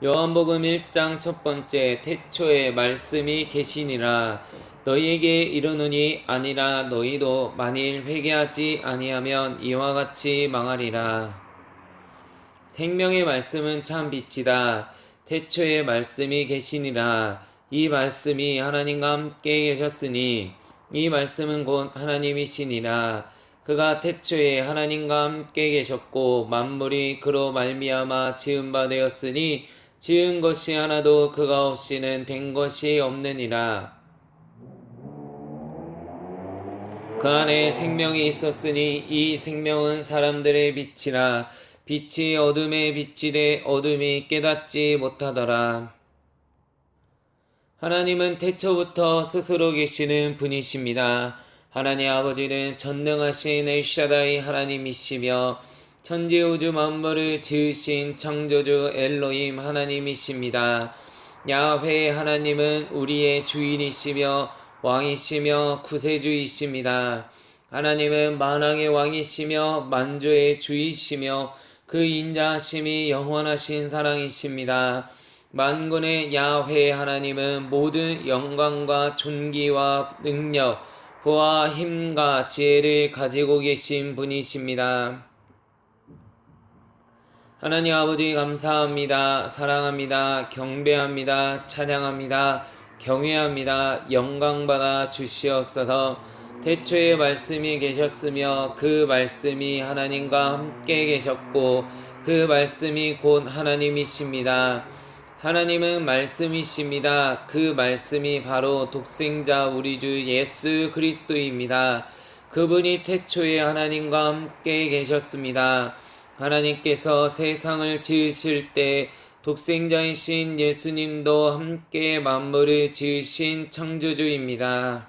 요한복음 1장 첫 번째. 태초에 말씀이 계시니라. 너희에게 이르노니 아니라 너희도 만일 회개하지 아니하면 이와 같이 망하리라. 생명의 말씀은 참 빛이다. 태초에 말씀이 계시니라. 이 말씀이 하나님과 함께 계셨으니 이 말씀은 곧 하나님이시니라. 그가 태초에 하나님과 함께 계셨고 만물이 그로 말미암아 지은 바 되었으니 지은 것이 하나도 그가 없이는 된 것이 없느니라. 그 안에 생명이 있었으니 이 생명은 사람들의 빛이라. 빛이 어둠에 비치되 어둠이 깨닫지 못하더라. 하나님은 태초부터 스스로 계시는 분이십니다. 하나님 아버지는 전능하신 엘샤다이 하나님이시며 천지우주 만물을 지으신 창조주 엘로힘 하나님이십니다. 야훼 하나님은 우리의 주인이시며 왕이시며 구세주이십니다. 하나님은 만왕의 왕이시며 만주의 주이시며 그 인자하심이 영원하신 사랑이십니다. 만군의 야훼 하나님은 모든 영광과 존귀와 능력, 부와 힘과 지혜를 가지고 계신 분이십니다. 하나님 아버지 감사합니다. 사랑합니다. 경배합니다. 찬양합니다. 경외합니다. 영광받아 주시옵소서. 태초에 말씀이 계셨으며 그 말씀이 하나님과 함께 계셨고 그 말씀이 곧 하나님이십니다. 하나님은 말씀이십니다. 그 말씀이 바로 독생자 우리 주 예수 그리스도입니다. 그분이 태초에 하나님과 함께 계셨습니다. 하나님께서 세상을 지으실 때 독생자이신 예수님도 함께 만물을 지으신 창조주입니다.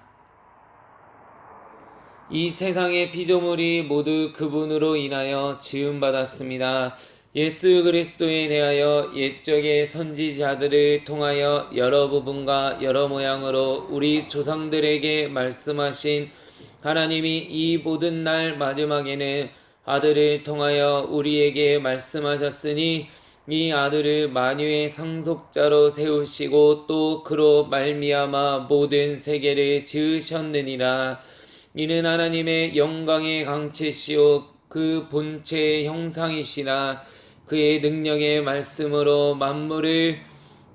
이 세상의 피조물이 모두 그분으로 인하여 지음받았습니다. 예수 그리스도에 대하여 옛적의 선지자들을 통하여 여러 부분과 여러 모양으로 우리 조상들에게 말씀하신 하나님이 이 모든 날 마지막에는 아들을 통하여 우리에게 말씀하셨으니 이 아들을 만유의 상속자로 세우시고 또 그로 말미암아 모든 세계를 지으셨느니라. 이는 하나님의 영광의 강체시오 그 본체의 형상이시라. 그의 능력의 말씀으로 만물을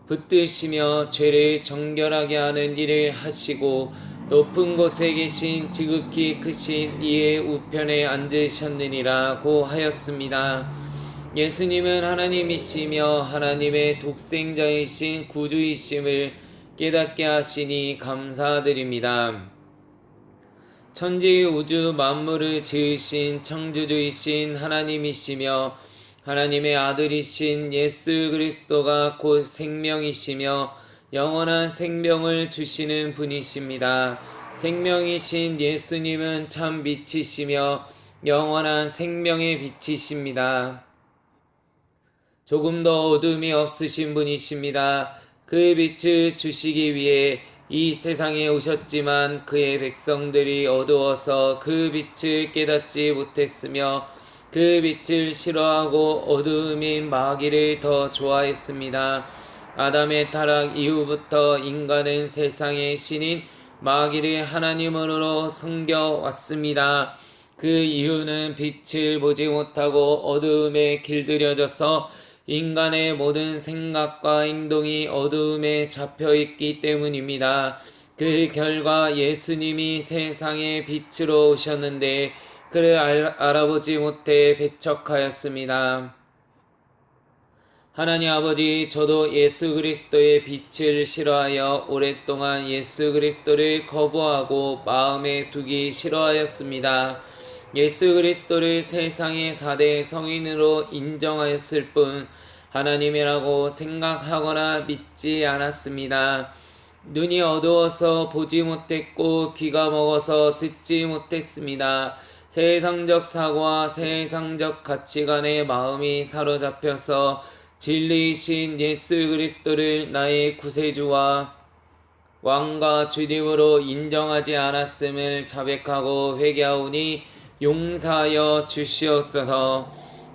붙드시며 죄를 정결하게 하는 일을 하시고 높은 곳에 계신 지극히 크신 이의 우편에 앉으셨느니라고 하였습니다. 예수님은 하나님이시며 하나님의 독생자이신 구주이심을 깨닫게 하시니 감사드립니다. 천지 우주 만물을 지으신 창조주이신 하나님이시며 하나님의 아들이신 예수 그리스도가 곧 생명이시며 영원한 생명을 주시는 분이십니다. 생명이신 예수님은 참 빛이시며 영원한 생명의 빛이십니다. 조금 더 어둠이 없으신 분이십니다. 그 빛을 주시기 위해 이 세상에 오셨지만 그의 백성들이 어두워서 그 빛을 깨닫지 못했으며 그 빛을 싫어하고 어두움인 마귀를 더 좋아했습니다. 아담의 타락 이후부터 인간은 세상의 신인 마귀를 하나님으로 섬겨왔습니다. 그 이유는 빛을 보지 못하고 어두움에 길들여져서 인간의 모든 생각과 행동이 어두움에 잡혀있기 때문입니다. 그 결과 예수님이 세상의 빛으로 오셨는데 그를 알아보지 못해 배척하였습니다. 하나님 아버지, 저도 예수 그리스도의 빛을 싫어하여 오랫동안 예수 그리스도를 거부하고 마음에 두기 싫어하였습니다. 예수 그리스도를 세상의 4대 성인으로 인정하였을 뿐 하나님이라고 생각하거나 믿지 않았습니다. 눈이 어두워서 보지 못했고 귀가 먹어서 듣지 못했습니다. 세상적 사고와 세상적 가치관에 마음이 사로잡혀서 진리이신 예수 그리스도를 나의 구세주와 왕과 주님으로 인정하지 않았음을 자백하고 회개하오니 용서하여 주시옵소서.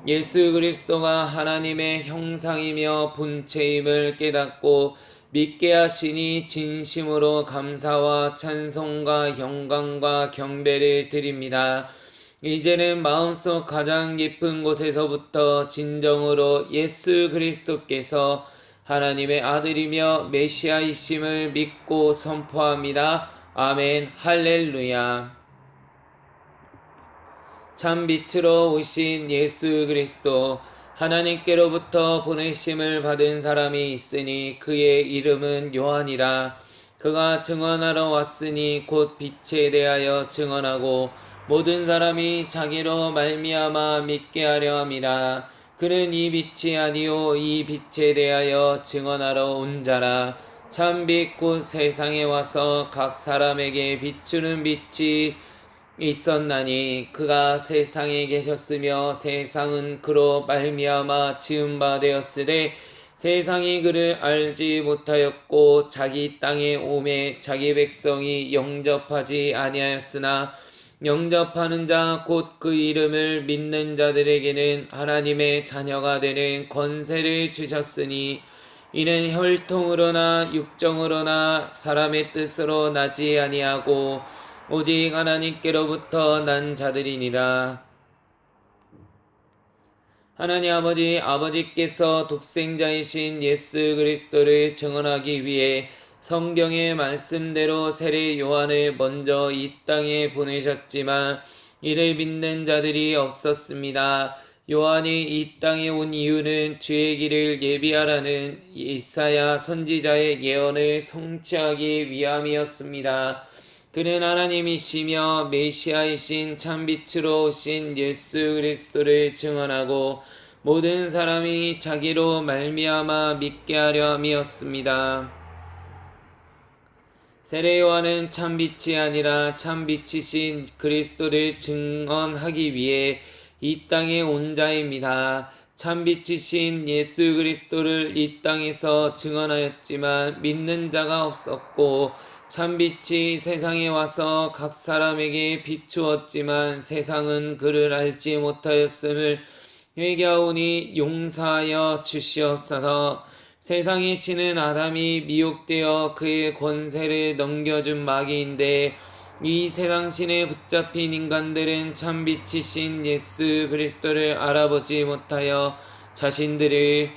예수 그리스도가 하나님의 형상이며 본체임을 깨닫고 믿게 하시니 진심으로 감사와 찬송과 영광과 경배를 드립니다. 이제는 마음속 가장 깊은 곳에서부터 진정으로 예수 그리스도께서 하나님의 아들이며 메시아이심을 믿고 선포합니다. 아멘. 할렐루야. 참 빛으로 오신 예수 그리스도, 하나님께로부터 보내심을 받은 사람이 있으니 그의 이름은 요한이라. 그가 증언하러 왔으니 곧 빛에 대하여 증언하고 모든 사람이 자기로 말미암아 믿게 하려 함이라. 그는 이 빛이 아니요 이 빛에 대하여 증언하러 온 자라. 참빛 곧 세상에 와서 각 사람에게 비추는 빛이 있었나니 그가 세상에 계셨으며 세상은 그로 말미암아 지은 바 되었으되 세상이 그를 알지 못하였고 자기 땅에 오매 자기 백성이 영접하지 아니하였으나 영접하는 자 곧 그 이름을 믿는 자들에게는 하나님의 자녀가 되는 권세를 주셨으니 이는 혈통으로나 육정으로나 사람의 뜻으로 나지 아니하고 오직 하나님께로부터 난 자들이니라. 하나님 아버지께서 독생자이신 예수 그리스도를 증언하기 위해 성경의 말씀대로 세례 요한을 먼저 이 땅에 보내셨지만 이를 믿는 자들이 없었습니다. 요한이 이 땅에 온 이유는 주의 길을 예비하라는 이사야 선지자의 예언을 성취하기 위함이었습니다. 그는 하나님이시며 메시아이신 참빛으로 오신 예수 그리스도를 증언하고 모든 사람이 자기로 말미암아 믿게 하려 함이었습니다. 세례 요한은 참빛이 아니라 참빛이신 그리스도를 증언하기 위해 이 땅에 온 자입니다. 참빛이신 예수 그리스도를 이 땅에서 증언하였지만 믿는 자가 없었고 참빛이 세상에 와서 각 사람에게 비추었지만 세상은 그를 알지 못하였음을 회개하오니 용서하여 주시옵소서. 세상의 신은 아담이 미혹되어 그의 권세를 넘겨준 마귀인데 이 세상 신에 붙잡힌 인간들은 참빛이신 예수 그리스도를 알아보지 못하여 자신들을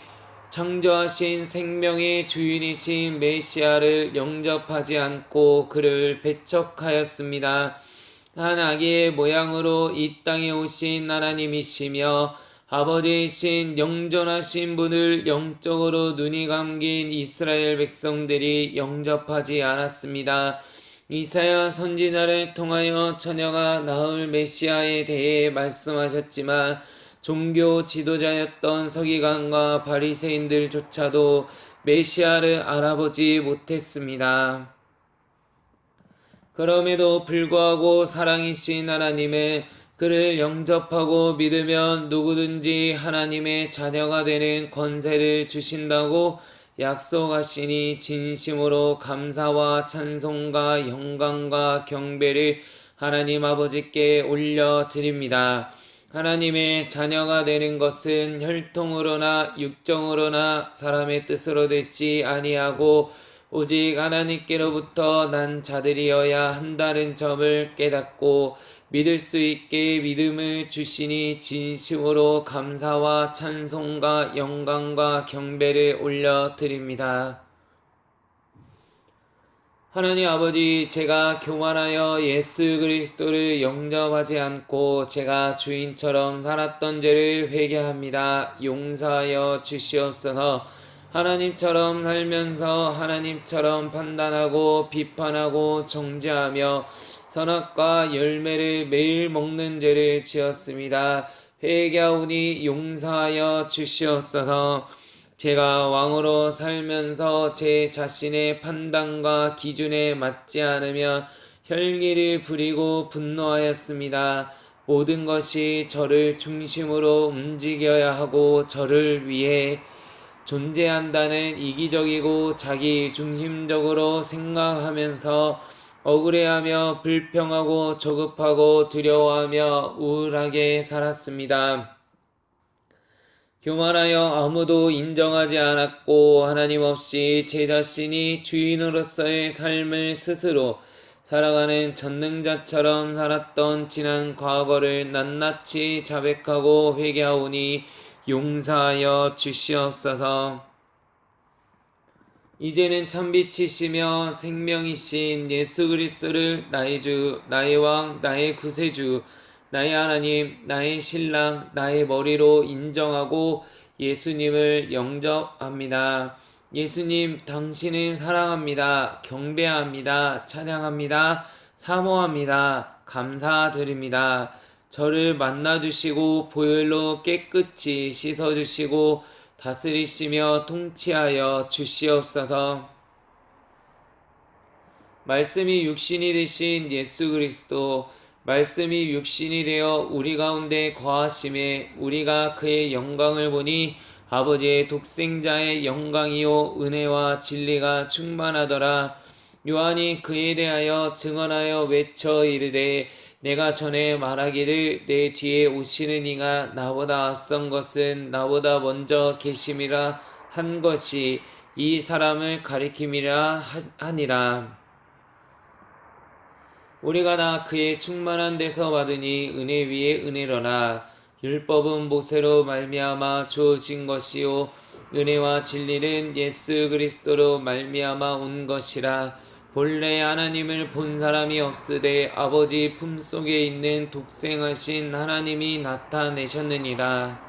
창조하신 생명의 주인이신 메시아를 영접하지 않고 그를 배척하였습니다. 한 아기의 모양으로 이 땅에 오신 하나님이시며 아버지이신 영존하신 분을 영적으로 눈이 감긴 이스라엘 백성들이 영접하지 않았습니다. 이사야 선지자를 통하여 처녀가 낳을 메시아에 대해 말씀하셨지만 종교 지도자였던 서기관과 바리새인들조차도 메시아를 알아보지 못했습니다. 그럼에도 불구하고 사랑이신 하나님은 그를 영접하고 믿으면 누구든지 하나님의 자녀가 되는 권세를 주신다고 약속하시니 진심으로 감사와 찬송과 영광과 경배를 하나님 아버지께 올려드립니다. 하나님의 자녀가 되는 것은 혈통으로나 육정으로나 사람의 뜻으로 되지 아니하고 오직 하나님께로부터 난 자들이어야 한다는 점을 깨닫고 믿을 수 있게 믿음을 주시니 진심으로 감사와 찬송과 영광과 경배를 올려드립니다. 하나님 아버지, 제가 교만하여 예수 그리스도를 영접하지 않고 제가 주인처럼 살았던 죄를 회개합니다. 용서하여 주시옵소서. 하나님처럼 살면서 하나님처럼 판단하고 비판하고 정죄하며 선악과 열매를 매일 먹는 죄를 지었습니다. 회개하오니 용서하여 주시옵소서. 제가 왕으로 살면서 제 자신의 판단과 기준에 맞지 않으면 혈기를 부리고 분노하였습니다. 모든 것이 저를 중심으로 움직여야 하고 저를 위해 존재한다는 이기적이고 자기 중심적으로 생각하면서 억울해하며 불평하고 조급하고 두려워하며 우울하게 살았습니다. 교만하여 아무도 인정하지 않았고 하나님 없이 제 자신이 주인으로서의 삶을 스스로 살아가는 전능자처럼 살았던 지난 과거를 낱낱이 자백하고 회개하오니 용서하여 주시옵소서. 이제는 참빛이시며 생명이신 예수 그리스도를 나의 주, 나의 왕, 나의 구세주, 나의 하나님, 나의 신랑, 나의 머리로 인정하고 예수님을 영접합니다. 예수님, 당신을 사랑합니다. 경배합니다. 찬양합니다. 사모합니다. 감사드립니다. 저를 만나주시고 보혈로 깨끗이 씻어주시고 다스리시며 통치하여 주시옵소서. 말씀이 육신이 되신 예수 그리스도, 말씀이 육신이 되어 우리 가운데 거하심에 우리가 그의 영광을 보니 아버지의 독생자의 영광이요 은혜와 진리가 충만하더라. 요한이 그에 대하여 증언하여 외쳐 이르되 내가 전에 말하기를 내 뒤에 오시는 이가 나보다 앞선 것은 나보다 먼저 계심이라 한 것이 이 사람을 가리킴이라 하니라. 우리가 다 그의 충만한 데서 받으니 은혜 위에 은혜로라. 율법은 모세로 말미암아 주어진 것이요 은혜와 진리는 예수 그리스도로 말미암아 온 것이라. 본래 하나님을 본 사람이 없으되 아버지 품속에 있는 독생하신 하나님이 나타내셨느니라.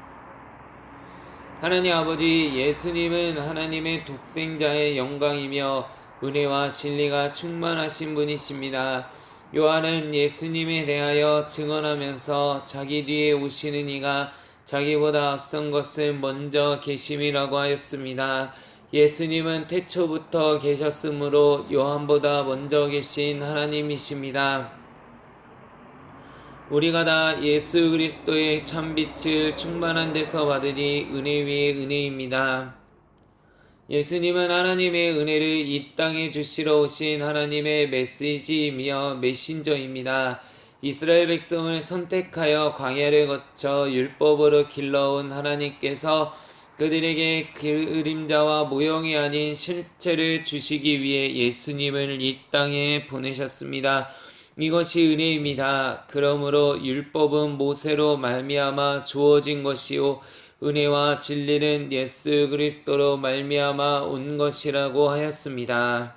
하나님 아버지 예수님은 하나님의 독생자의 영광이며 은혜와 진리가 충만하신 분이십니다. 요한은 예수님에 대하여 증언하면서 자기 뒤에 오시는 이가 자기보다 앞선 것을 먼저 계심이라고 하였습니다. 예수님은 태초부터 계셨으므로 요한보다 먼저 계신 하나님이십니다. 우리가 다 예수 그리스도의 참빛을 충만한 데서 받으니 은혜 위에 은혜입니다. 예수님은 하나님의 은혜를 이 땅에 주시러 오신 하나님의 메시지이며 메신저입니다. 이스라엘 백성을 선택하여 광야를 거쳐 율법으로 길러온 하나님께서 그들에게 그림자와 모형이 아닌 실체를 주시기 위해 예수님을 이 땅에 보내셨습니다. 이것이 은혜입니다. 그러므로 율법은 모세로 말미암아 주어진 것이요 은혜와 진리는 예수 그리스도로 말미암아 온 것이라고 하였습니다.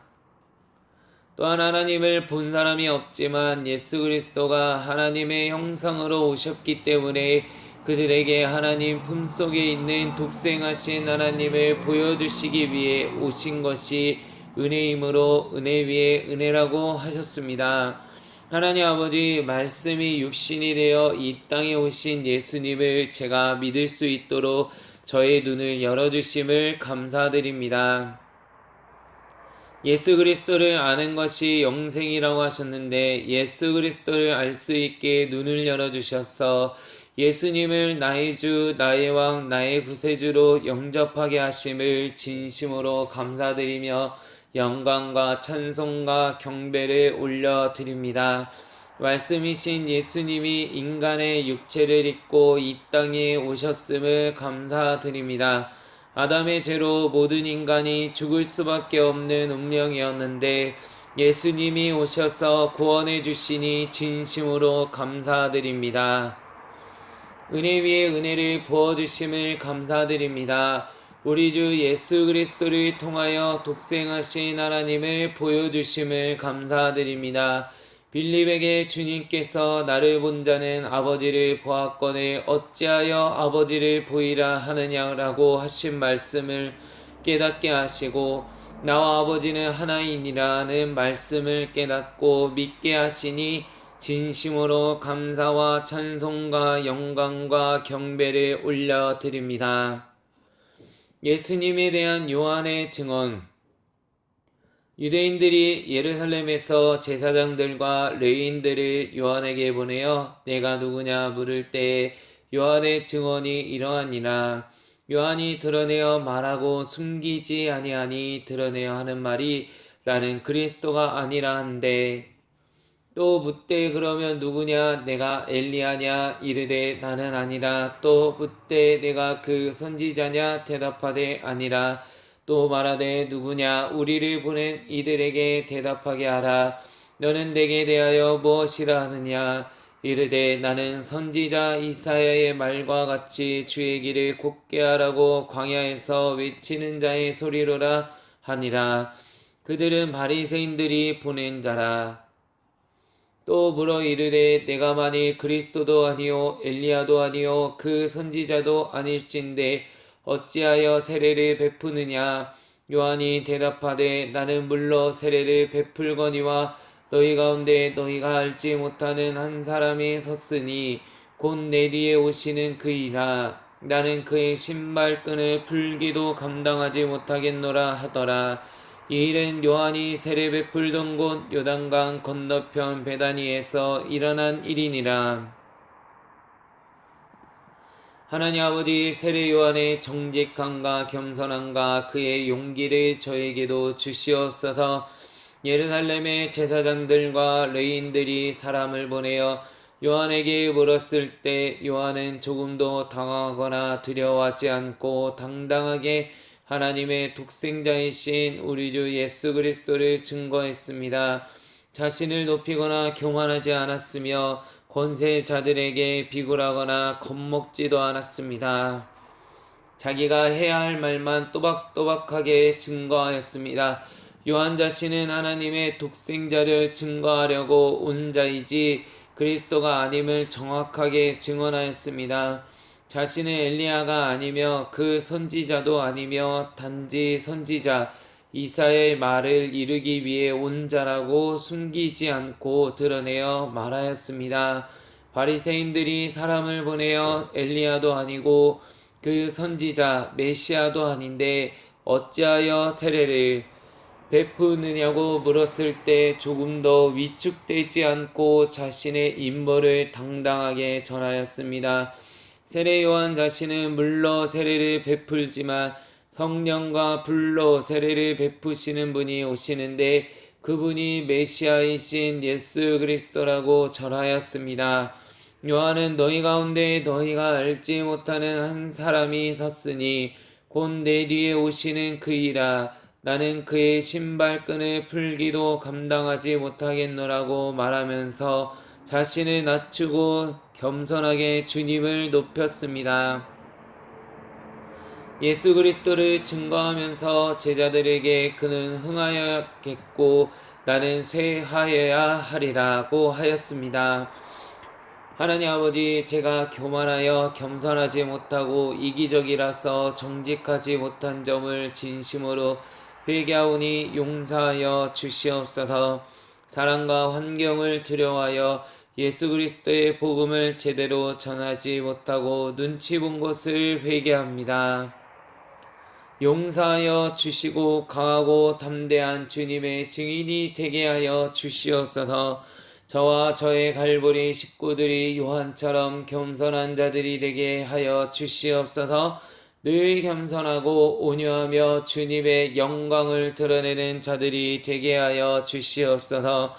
또한 하나님을 본 사람이 없지만 예수 그리스도가 하나님의 형상으로 오셨기 때문에 그들에게 하나님 품속에 있는 독생하신 하나님을 보여주시기 위해 오신 것이 은혜이므로 은혜 위에 은혜라고 하셨습니다. 하나님 아버지 말씀이 육신이 되어 이 땅에 오신 예수님을 제가 믿을 수 있도록 저의 눈을 열어주심을 감사드립니다. 예수 그리스도를 아는 것이 영생이라고 하셨는데 예수 그리스도를 알 수 있게 눈을 열어주셔서 예수님을 나의 주, 나의 왕, 나의 구세주로 영접하게 하심을 진심으로 감사드리며 영광과 찬송과 경배를 올려드립니다. 말씀이신 예수님이 인간의 육체를 입고 이 땅에 오셨음을 감사드립니다. 아담의 죄로 모든 인간이 죽을 수밖에 없는 운명이었는데 예수님이 오셔서 구원해 주시니 진심으로 감사드립니다. 은혜 위에 은혜를 부어주심을 감사드립니다. 우리 주 예수 그리스도를 통하여 독생하신 하나님을 보여주심을 감사드립니다. 빌립에게 주님께서 나를 본 자는 아버지를 보았거늘 어찌하여 아버지를 보이라 하느냐라고 하신 말씀을 깨닫게 하시고 나와 아버지는 하나이니라는 말씀을 깨닫고 믿게 하시니 진심으로 감사와 찬송과 영광과 경배를 올려드립니다. 예수님에 대한 요한의 증언. 유대인들이 예루살렘에서 제사장들과 레위인들을 요한에게 보내어 내가 누구냐 물을 때에 요한의 증언이 이러하니라. 요한이 드러내어 말하고 숨기지 아니하니 드러내어 하는 말이 나는 그리스도가 아니라 한데 또 묻되 그러면 누구냐? 내가 엘리야냐? 이르되 나는 아니라. 또 묻되 내가 그 선지자냐? 대답하되 아니라. 또 말하되 누구냐? 우리를 보낸 이들에게 대답하게 하라. 너는 내게 대하여 무엇이라 하느냐? 이르되 나는 선지자 이사야의 말과 같이 주의 길을 곧게 하라고 광야에서 외치는 자의 소리로라 하니라. 그들은 바리새인들이 보낸 자라. 또 물어 이르되 내가 만일 그리스도도 아니요 엘리야도 아니요 그 선지자도 아닐진데 어찌하여 세례를 베푸느냐? 요한이 대답하되 나는 물러 세례를 베풀거니와 너희 가운데 너희가 알지 못하는 한 사람이 섰으니 곧 내 뒤에 오시는 그이라. 나는 그의 신발끈을 풀기도 감당하지 못하겠노라 하더라. 이 일은 요한이 세례 베풀던 곳 요단강 건너편 베다니에서 일어난 일이니라. 하나님 아버지, 세례 요한의 정직함과 겸손함과 그의 용기를 저에게도 주시옵소서. 예루살렘의 제사장들과 레위인들이 사람을 보내어 요한에게 물었을 때 요한은 조금도 당황하거나 두려워하지 않고 당당하게 하나님의 독생자이신 우리 주 예수 그리스도를 증거했습니다. 자신을 높이거나 교만하지 않았으며 권세자들에게 비굴하거나 겁먹지도 않았습니다. 자기가 해야 할 말만 또박또박하게 증거하였습니다. 요한 자신은 하나님의 독생자를 증거하려고 온 자이지 그리스도가 아님을 정확하게 증언하였습니다. 자신은 엘리야가 아니며 그 선지자도 아니며 단지 선지자 이사야의 말을 이루기 위해 온 자라고 숨기지 않고 드러내어 말하였습니다. 바리새인들이 사람을 보내어 엘리야도 아니고 그 선지자 메시아도 아닌데 어찌하여 세례를 베푸느냐고 물었을 때 조금 더 위축되지 않고 자신의 임무를 당당하게 전하였습니다. 세례 요한 자신은 물러 세례를 베풀지만 성령과 불로 세례를 베푸시는 분이 오시는데 그분이 메시아이신 예수 그리스도라고 전하였습니다. 요한은 너희 가운데 너희가 알지 못하는 한 사람이 섰으니 곧 내 뒤에 오시는 그이라. 나는 그의 신발끈을 풀기도 감당하지 못하겠노라고 말하면서 자신을 낮추고 겸손하게 주님을 높였습니다. 예수 그리스도를 증거하면서 제자들에게 그는 흥하였겠고 나는 쇠하여야 하리라고 하였습니다. 하나님 아버지, 제가 교만하여 겸손하지 못하고 이기적이라서 정직하지 못한 점을 진심으로 회개하오니 용서하여 주시옵소서. 사랑과 환경을 두려워하여 예수 그리스도의 복음을 제대로 전하지 못하고 눈치 본 것을 회개합니다. 용서하여 주시고 강하고 담대한 주님의 증인이 되게 하여 주시옵소서. 저와 저의 갈보리 식구들이 요한처럼 겸손한 자들이 되게 하여 주시옵소서. 늘 겸손하고 온유하며 주님의 영광을 드러내는 자들이 되게 하여 주시옵소서.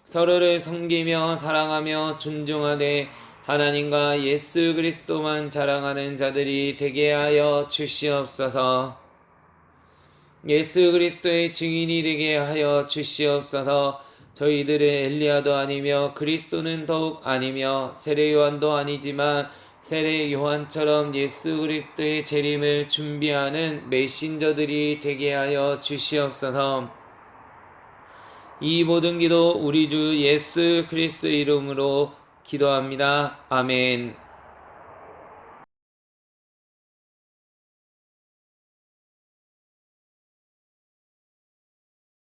서로를 섬기며 사랑하며 존중하되 하나님과 예수 그리스도만 자랑하는 자들이 되게 하여 주시옵소서. 예수 그리스도의 증인이 되게 하여 주시옵소서. 저희들은 엘리야도 아니며 그리스도는 더욱 아니며 세례 요한도 아니지만 세례 요한처럼 예수 그리스도의 재림을 준비하는 메신저들이 되게 하여 주시옵소서. 이 모든 기도 우리 주 예수 그리스도 이름으로 기도합니다. 아멘.